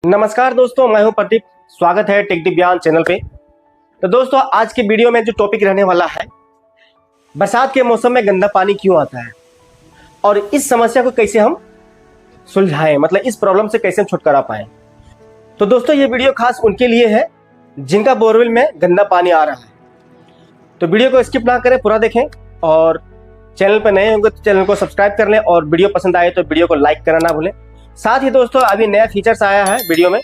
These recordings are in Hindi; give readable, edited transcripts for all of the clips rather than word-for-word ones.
नमस्कार दोस्तों, मैं हूं प्रदीप। स्वागत है टेक दिव्यान चैनल पे। तो दोस्तों, आज के वीडियो में जो टॉपिक रहने वाला है, बरसात के मौसम में गंदा पानी क्यों आता है और इस समस्या को कैसे हम सुलझाएं, मतलब इस प्रॉब्लम से कैसे हम छुटकारा पाएं। तो दोस्तों, ये वीडियो खास उनके लिए है जिनका बोरवेल में गंदा पानी आ रहा है। तो वीडियो को स्किप ना करें, पूरा देखें और चैनल पर नए होंगे तो चैनल को सब्सक्राइब कर लें और वीडियो पसंद आए तो वीडियो को लाइक करना ना भूलें। साथ ही दोस्तों, अभी नया फीचर्स आया है वीडियो में,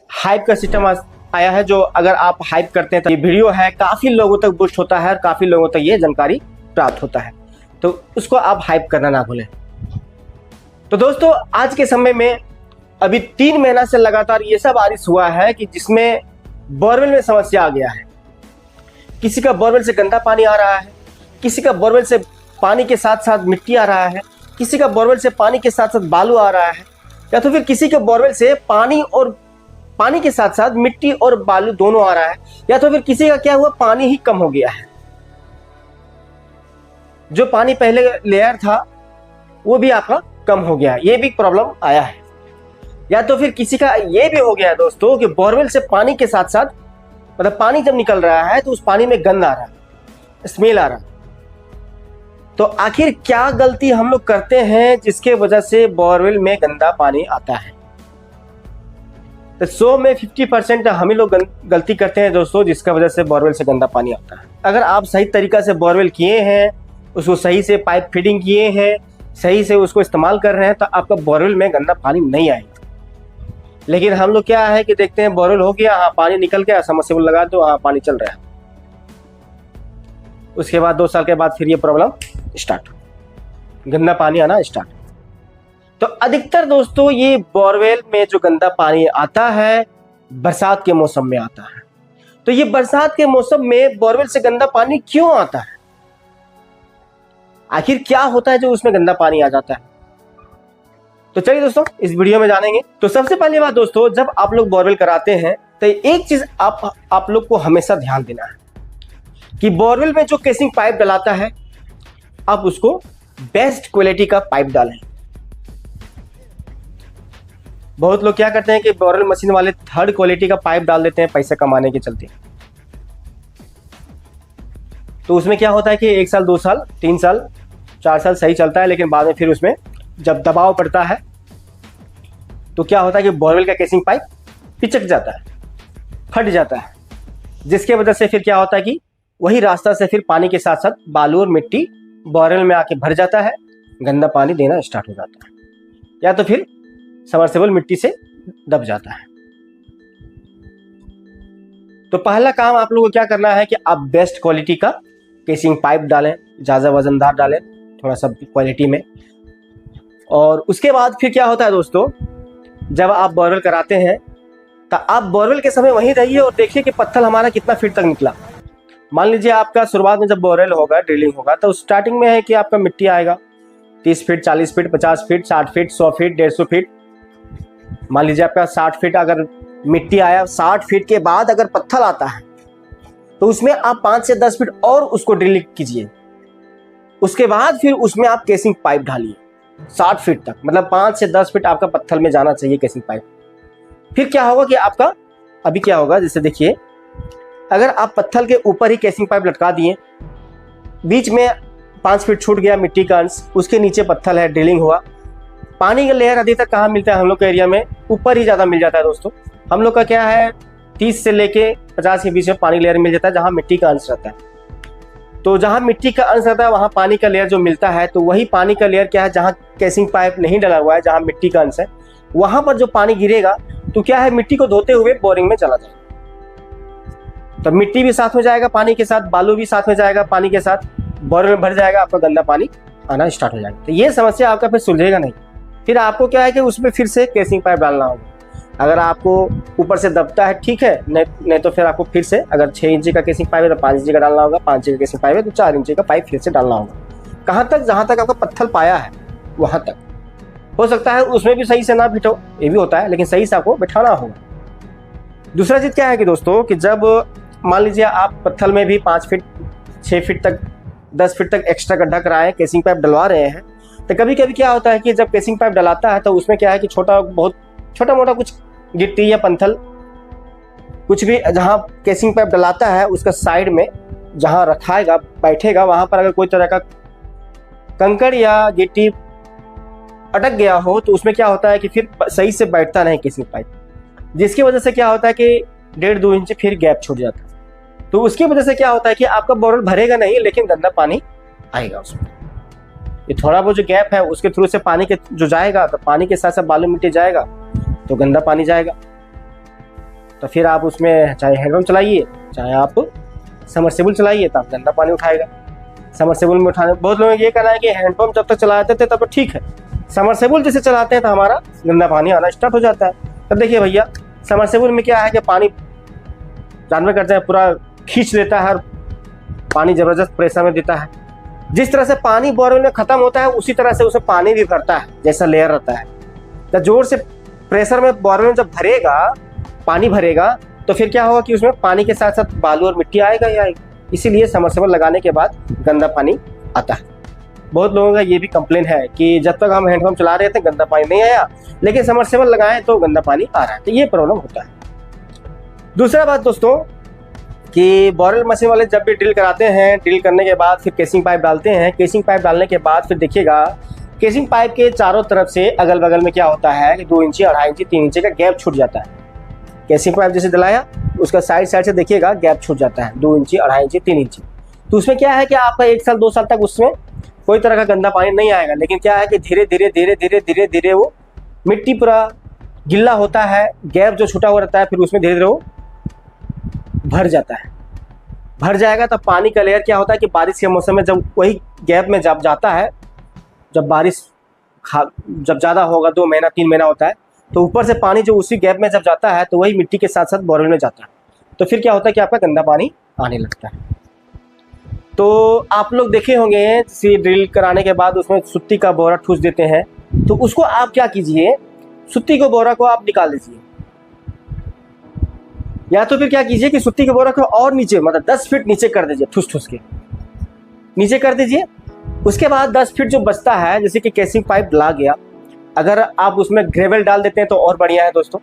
हाइप का सिस्टम आया है, जो अगर आप हाइप करते हैं तो ये वीडियो है काफ़ी लोगों तक बूस्ट होता है और काफ़ी लोगों तक ये जानकारी प्राप्त होता है, तो उसको आप हाइप करना ना भूलें। तो दोस्तों, आज के समय में अभी 3 महीना से लगातार ये सब बारिश हुआ है कि जिसमें बोरवेल में समस्या आ गया है। किसी का बोरवेल से गंदा पानी आ रहा है, किसी का बोरवेल से पानी के साथ साथ मिट्टी आ रहा है, किसी का बोरवेल से पानी के साथ साथ बालू आ रहा है, या तो फिर किसी के बोरवेल से पानी के साथ साथ मिट्टी और बालू दोनों आ रहा है, या तो फिर किसी का क्या हुआ, पानी ही कम हो गया है। जो पानी पहले लेयर था वो भी आपका कम हो गया, ये भी प्रॉब्लम आया है। या तो फिर किसी का ये भी हो गया है दोस्तों कि बोरवेल से पानी के साथ साथ, मतलब पानी जब निकल रहा है तो उस पानी में गंध आ रहा है, स्मेल आ रहा है। तो आखिर क्या गलती हम लोग करते हैं जिसके वजह से बोरवेल में गंदा पानी आता है? तो 100 में 50% हम ही लोग गलती करते हैं दोस्तों, जिसका वजह से बोरवेल से गंदा पानी आता है। अगर आप सही तरीका से बोरवेल किए हैं, उसको सही से पाइप फिटिंग किए हैं, सही से उसको इस्तेमाल कर रहे हैं, तो आपका बोरवेल में गंदा पानी नहीं आएगा। लेकिन हम लोग क्या है कि देखते हैं बोरवेल हो गया, हाँ पानी निकल गया, समरसेबल लगा दो, हाँ पानी चल रहा है। उसके बाद 2 साल के बाद फिर ये प्रॉब्लम स्टार्ट, गंदा पानी आना स्टार्ट। तो अधिकतर दोस्तों, ये बोरवेल में जो गंदा पानी आता है बरसात के मौसम में आता है। तो ये बरसात के मौसम में बोरवेल से गंदा पानी क्यों आता है? आखिर क्या होता है जो उसमें गंदा पानी आ जाता है? तो चलिए दोस्तों, इस वीडियो में जानेंगे। तो सबसे पहली बात दोस्तों, जब आप लोग बोरवेल कराते हैं तो एक चीज आप लोग को हमेशा ध्यान देना है कि बोरवेल में जो केसिंग पाइप डलाता है, आप उसको बेस्ट क्वालिटी का पाइप डालें। बहुत लोग क्या करते हैं कि बोरवेल मशीन वाले 3rd क्वालिटी का पाइप डाल देते हैं पैसे कमाने के चलते। तो उसमें क्या होता है कि 1 साल 2 साल 3 साल 4 साल सही चलता है, लेकिन बाद में फिर उसमें जब दबाव पड़ता है तो क्या होता है कि बोरवेल का केसिंग पाइप पिचक जाता है, फट जाता है, जिसके वजह से फिर क्या होता है कि वही रास्ता से फिर पानी के साथ साथ बालू और मिट्टी बोरवेल में आके भर जाता है, गंदा पानी देना स्टार्ट हो जाता है, या तो फिर सबमर्सिबल मिट्टी से दब जाता है। तो पहला काम आप लोगों को क्या करना है कि आप बेस्ट क्वालिटी का केसिंग पाइप डालें, ज़्यादा वजनदार डालें, थोड़ा सा क्वालिटी में। और उसके बाद फिर क्या होता है दोस्तों, जब आप बोरवेल कराते हैं तो आप बोरवेल के समय वहीं रहिए और देखिए कि पत्थर हमारा कितना फीट तक निकला। मान लीजिए आपका शुरुआत में जब बोरवेल होगा, ड्रिलिंग होगा, तो स्टार्टिंग में है कि आपका मिट्टी आएगा 30 feet 40 feet 50 feet 60 feet 100 feet 150 feet. मान लीजिए आपका 60 फीट अगर मिट्टी आया, 60 फीट के बाद अगर पत्थर आता है तो उसमें आप 5 से 10 फीट और उसको ड्रिलिंग कीजिए। उसके बाद फिर उसमें आप केसिंग पाइप डालिए 60 फीट तक, मतलब 5 से 10 फीट आपका पत्थर में जाना चाहिए केसिंग पाइप। फिर क्या होगा कि आपका अभी क्या होगा, जैसे देखिए, अगर आप पत्थर के ऊपर ही केसिंग पाइप लटका दिए, बीच में 5 फीट छूट गया मिट्टी का अंश, उसके नीचे पत्थर है, ड्रिलिंग हुआ, पानी का लेयर अधिकतर कहाँ मिलता है हम लोग के एरिया में? ऊपर ही ज़्यादा मिल जाता है दोस्तों। हम लोग का क्या है, 30 से लेके 50 के बीच में पानी लेयर मिल जाता है, जहाँ मिट्टी का अंश रहता है। तो जहाँ मिट्टी का अंश रहता है वहाँ पानी का लेयर जो मिलता है, तो वही पानी का लेयर क्या है, जहाँ केसिंग पाइप नहीं डला हुआ है, जहाँ मिट्टी का अंश है, वहाँ पर जो पानी गिरेगा तो क्या है, मिट्टी को धोते हुए बोरिंग में चला जाएगा। तो मिट्टी भी साथ में जाएगा पानी के साथ, बालू भी साथ में जाएगा पानी के साथ, बोरवेल में भर जाएगा, आपका गंदा पानी आना स्टार्ट हो जाएगा। तो ये समस्या आपका फिर सुलझेगा नहीं। फिर आपको क्या है कि उसमें फिर से केसिंग पाइप डालना होगा। अगर आपको ऊपर से दबता है ठीक है, नहीं तो फिर आपको फिर से, अगर 6 इंची का केसिंग पाइप है तो 5 इंची का डालना होगा, 5 इंची का केसिंग पाइप है तो 4 इंची का पाइप फिर से डालना होगा। कहाँ तक? जहाँ तक आपका पत्थर पाया है वहाँ तक। हो सकता है उसमें भी सही से ना बिठो, ये भी होता है, लेकिन सही से आपको बिठाना होगा। दूसरा चीज़ क्या है कि दोस्तों, कि जब मान लीजिए आप पत्थर में भी 5 फीट 6 फीट तक 10 फीट तक एक्स्ट्रा गड्ढा कराए, केसिंग पाइप डलवा रहे हैं, तो कभी कभी क्या होता है कि जब केसिंग पाइप डलाता है तो उसमें क्या है कि छोटा मोटा कुछ गिट्टी या पत्थर कुछ भी जहाँ केसिंग पाइप डलाता है उसका साइड में जहाँ रखाएगा बैठेगा, वहाँ पर अगर कोई तरह का कंकड़ या गिट्टी अटक गया हो तो उसमें क्या होता है कि फिर सही से बैठता नहीं केसिंग पाइप, जिसकी वजह से क्या होता है कि 1.5-2 इंच फिर गैप छूट जाता है। तो उसकी वजह से क्या होता है कि आपका बोरवेल भरेगा नहीं लेकिन गंदा पानी आएगा उसमें। ये थोड़ा बहुत जो गैप है उसके थ्रू से पानी के जो जाएगा तो पानी के साथ साथ बालू मिट्टी जाएगा तो गंदा पानी जाएगा। तो फिर आप उसमें चाहे हैंडपम्प चलाइए चाहे आप समरसेबल चलाइए तो आप गंदा पानी उठाएगा। समरसेबल में उठाने बहुत लोगों को ये कहना है कि हैंडपम्प जब तक चलाते थे तब तो ठीक है, समरसेबल जैसे चलाते हैं तो हमारा गंदा पानी आना स्टार्ट हो जाता है। तब देखिए भैया समरसेबल में क्या है कि पानी जानवर करते हैं पूरा खींच लेता है और पानी जबरदस्त प्रेशर में देता है। जिस तरह से पानी बोरवेल में खत्म होता है उसी तरह से उसमें पानी भी भरता है, जैसा लेयर रहता है। तो जोर से प्रेशर में बोरवेल में जब भरेगा पानी भरेगा तो फिर क्या होगा कि उसमें पानी के साथ साथ बालू और मिट्टी आएगा ही आएगा। इसीलिए समरसेबल लगाने के बाद गंदा पानी आता है। बहुत लोगों का ये भी कंप्लेन है कि जब तक हम हैंडपम्प चला रहे थे गंदा पानी नहीं आया, लेकिन समरसेबल लगाएं तो गंदा पानी आ रहा है। तो ये प्रॉब्लम होता है। दूसरा बात दोस्तों कि बोरवेल मशीन वाले जब भी ड्रिल कराते हैं, ड्रिल करने के बाद फिर केसिंग पाइप डालते हैं। केसिंग पाइप डालने के बाद फिर देखिएगा केसिंग पाइप के चारों तरफ से अगल बगल में क्या होता है कि 2 इंची 2.5 इंची 3 इंची का गैप छूट जाता है। केसिंग पाइप जैसे डलाया उसका साइड से देखिएगा गैप छूट जाता है 2 इंची 2.5 इंची 3 इंची। तो उसमें क्या है कि आपका 1 साल 2 साल तक उसमें कोई तरह का गंदा पानी नहीं आएगा, लेकिन क्या है कि धीरे धीरे धीरे धीरे धीरे धीरे वो मिट्टी पूरा गिल्ला होता है, गैप जो छूटा हुआ रहता है फिर उसमें धीरे धीरे वो भर जाता है। भर जाएगा तब पानी का लेयर क्या होता है कि बारिश के मौसम में जब वही गैप में जब जाता है, जब बारिश जब ज़्यादा होगा 2 महीना 3 महीना होता है तो ऊपर से पानी जो उसी गैप में जब जाता है तो वही मिट्टी के साथ साथ बोरवेल में जाता है। तो फिर क्या होता है कि आपका गंदा पानी आने लगता है। तो आप लोग देखे होंगे जैसे ड्रिल कराने के बाद उसमें सुत्ती का बोरा ठूस देते हैं, तो उसको आप क्या कीजिए, सुत्ती के बोरा को आप निकाल दीजिए, या तो फिर क्या कीजिए कि सुत्ती के बोरा को और नीचे मतलब 10 फीट नीचे कर दीजिए, ठूस ठूस के नीचे कर दीजिए। उसके बाद 10 फीट जो बचता है, जैसे कि केसिंग पाइप डला गया, अगर आप उसमें ग्रेवल डाल देते हैं तो और बढ़िया है दोस्तों।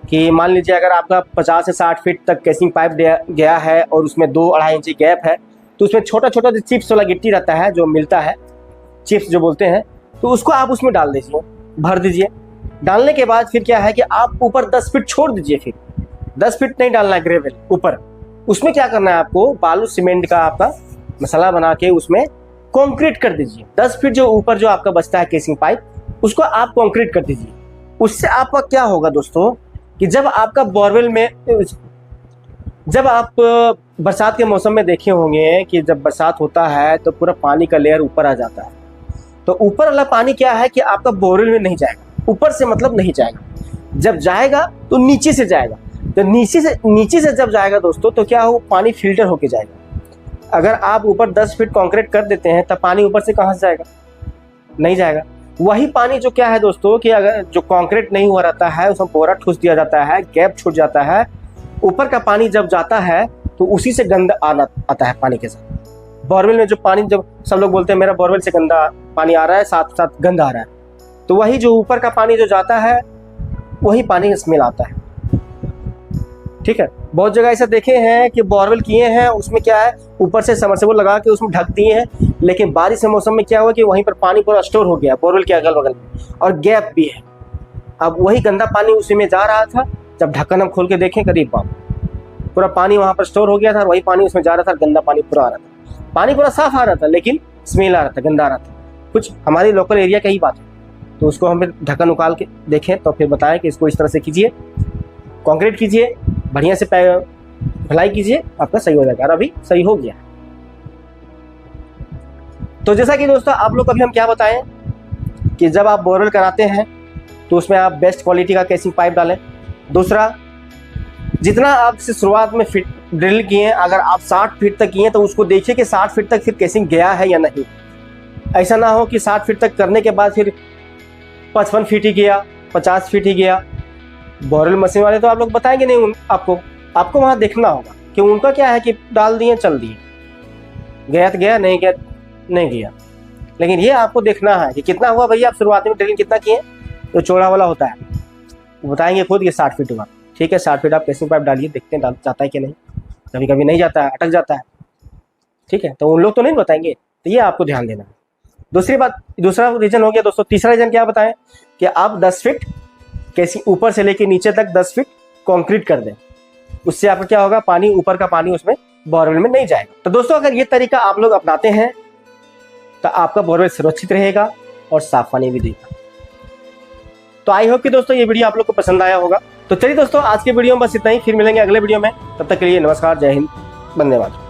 कि मान लीजिए अगर आपका 50 से 60 फीट तक केसिंग पाइप गया है और उसमें 2-2.5 इंची गैप है, तो उसमें छोटा छोटा जो चिप्स वाला गिट्टी रहता है जो मिलता है, चिप्स जो बोलते हैं, तो उसको आप उसमें डाल दीजिए, भर दीजिए। डालने के बाद फिर क्या है कि आप ऊपर 10 फीट छोड़ दीजिए। फिर 10 फीट नहीं डालना है ग्रेवल ऊपर, उसमें क्या करना है आपको, बालू सीमेंट का आपका मसाला बना के उसमें कंक्रीट कर दीजिए। 10 फीट जो ऊपर जो आपका बचता है केसिंग पाइप उसको आप कंक्रीट कर दीजिए। उससे आपका क्या होगा दोस्तों कि जब आपका बोरवेल में, जब आप बरसात के मौसम में देखे होंगे कि जब बरसात होता है तो पूरा पानी का लेयर ऊपर आ जाता है, तो ऊपर वाला पानी क्या है कि आपका बोरवेल में नहीं जाएगा, ऊपर से मतलब नहीं जाएगा। जब जाएगा तो नीचे से जाएगा, तो नीचे से जब जाएगा दोस्तों तो क्या हो, पानी फिल्टर होके जाएगा। अगर आप ऊपर 10 फीट कंक्रीट कर देते हैं तब पानी ऊपर से कहाँ से जाएगा, नहीं जाएगा। वही पानी जो क्या है दोस्तों कि अगर जो कंक्रीट नहीं हुआ रहता है उसमें बोरा ठूस दिया जाता है, गैप छूट जाता है, ऊपर का पानी जब जाता है तो उसी से गंदा आता है पानी के साथ। बोरवेल में जो पानी, जब सब लोग बोलते हैं मेरा बोरवेल से गंदा पानी आ रहा है, साथ साथ गंद आ रहा है, तो वही जो ऊपर का पानी जो जाता है वही पानी स्मेल आता है। ठीक है, बहुत जगह ऐसा देखे हैं कि बोरवेल किए हैं, उसमें क्या है ऊपर से समरसेबल लगा के उसमें ढक दिए हैं, लेकिन बारिश के मौसम में क्या हुआ कि वहीं पर पानी पूरा स्टोर हो गया बोरवेल के अगल बगल में, और गैप भी है। अब वही गंदा पानी उसी में जा रहा था, जब ढक्कन हम खोल के देखें करीब बाप पूरा पानी वहाँ पर स्टोर हो गया था, और वही पानी उसमें जा रहा था, गंदा पानी पूरा आ रहा था। पानी पूरा साफ आ रहा था लेकिन स्मेल आ रहा था, गंदा आ रहा था। कुछ हमारी लोकल एरिया का ही बात है, तो उसको हम ढक्कन निकाल के देखें तो फिर बताएं कि इसको इस तरह से कीजिए, कंक्रीट कीजिए, बढ़िया से ढलाई कीजिए, आपका सही हो जाएगा। और अभी सही हो गया। तो जैसा कि दोस्तों आप लोग अभी हम क्या बताएं कि जब आप बोरवेल कराते हैं तो उसमें आप बेस्ट क्वालिटी का केसिंग पाइप डालें। दूसरा, जितना आप शुरुआत में फिट ड्रिल किए, अगर आप 60 फीट तक किए तो उसको देखिए कि 60 फीट तक फिर केसिंग गया है या नहीं। ऐसा ना हो कि 60 फीट तक करने के बाद फिर 55 फीट ही गया, 50 फीट ही गया। बोरवेल मशीन वाले तो आप लोग बताएंगे नहीं, आपको वहाँ देखना होगा कि उनका क्या है कि डाल दिए चल दिए, गया तो गया, नहीं गया नहीं गया। लेकिन ये आपको देखना है कि कितना हुआ भैया। आप शुरुआत में ड्रिलिंग कितना किए, तो चौड़ा वाला होता है, वो बताएंगे खुद ये 60 फीट होगा। ठीक है, 60 फीट आप केसिंग पाइप डालिए, देखते हैं जाता है कि नहीं। कभी कभी नहीं जाता है, अटक जाता है। ठीक है, तो उन लोग तो नहीं बताएंगे, तो ये आपको ध्यान देना है। दूसरी बात, दूसरा रीजन हो गया दोस्तों। तीसरा रीजन क्या बताएं कि आप 10 फीट केसिंग ऊपर से लेके नीचे तक 10 फीट कंक्रीट कर दें। उससे आपका क्या होगा, पानी, ऊपर का पानी उसमें बोरवेल में नहीं जाएगा। तो दोस्तों अगर ये तरीका आप लोग अपनाते हैं तो आपका बोरवेल सुरक्षित रहेगा और साफ पानी भी देगा। तो आई होप कि दोस्तों ये वीडियो आप लोग को पसंद आया होगा। तो चलिए दोस्तों, आज के वीडियो में बस इतना ही। फिर मिलेंगे अगले वीडियो में। तब तक के लिए नमस्कार, जय हिंद, वंदे मातरम।